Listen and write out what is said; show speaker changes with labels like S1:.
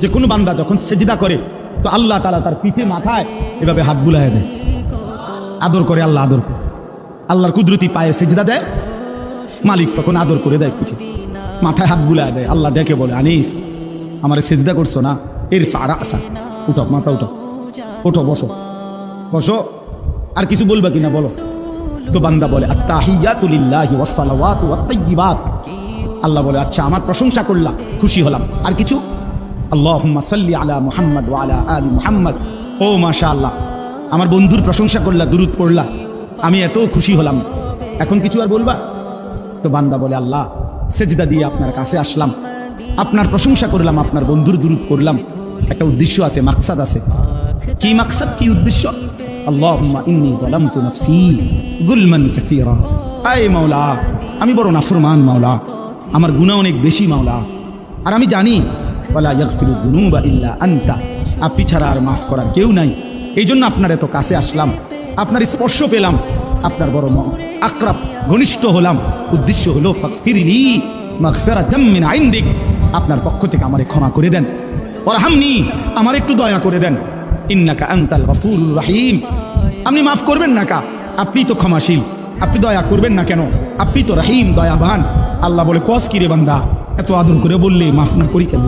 S1: যে কোনো বান্দা যখন সেজদা করে তো আল্লাহ তাআলা তার পিঠে মাথায় এভাবে হাত বুলায় দেয়, আদর করে। আল্লাহ আদর করে, আল্লাহর কুদরতি পায়ে সেজদা দেয়, মালিক তখন আদর করে দেয়, পিঠে মাথায় হাত বুলায় দেয়। আল্লাহ ডেকে বলে, আনিস আমারে সেজদা করছো না, এর ফারাসা, উঠো, মাথা উঠো, ওঠো, বসো বসো। আর কিছু বলবা কিনা বলো? তো বান্দা বলে আত্তাহিয়াতু লিল্লাহি ওয়াস সালাওয়াতু ওয়াত তাইয়্যিবাত। আল্লাহ বলে, আচ্ছা আমার প্রশংসা করলা, খুশি হলাম, আর কিছু? আল্লাহুম্মা সাল্লি আলা মুহাম্মদ ওয়া আলা আলি মুহাম্মদ। ও মাশাআল্লাহ, আমার বন্ধুর প্রশংসা করলা, দুরূদ পড়লা, আমি এত খুশি হলাম, এখন কিছু আর বলবা? তো বান্দা বলে, আল্লাহ সেজদা দিয়ে আপনার কাছে আসলাম, আপনার প্রশংসা করলাম, আপনার বন্ধুর দুরূদ করলাম, একটা উদ্দেশ্য আছে, মাকসাদ আছে। কি মাকসাদ, কি উদ্দেশ্য? আল্লাহুম্মা ইন্নী যালামতু নাফসি যুলমান কাসীরা। আয় মাওলা, আমি বড় নাফরমান মাওলা, আমার গুনাহ অনেক বেশি মাওলা, আর আমি জানি ওয়ালা ইয়াগফিরু যুনুবা ইল্লা আনতা, আপনি ছাড়া আর মাফ করার কেউ নাই। এই জন্য আপনার এত কাছে আসলাম, আপনার স্পর্শ পেলাম, আপনার বড় আকরাব ঘনিষ্ঠ হলাম। উদ্দেশ্য হলো ফাগফিরলি মাগফিরাতাম মিন ইনদিক, আপনার পক্ষ থেকে আমারে ক্ষমা করে দেন, ওয়ারহামনি, আমার একটু দয়া করে দেন, ইন্নাকা আনতাল গফুরুর রহিম, আপনি মাফ করবেন না কা? আপনি তো ক্ষমাশীল, আপনি দয়া করবেন না কেন? আপনি তো রহিম, দয়াবান। আল্লাহ বলে, কস কি রে বান্দা, এত আদর করে বললে মাফ না করি কেন?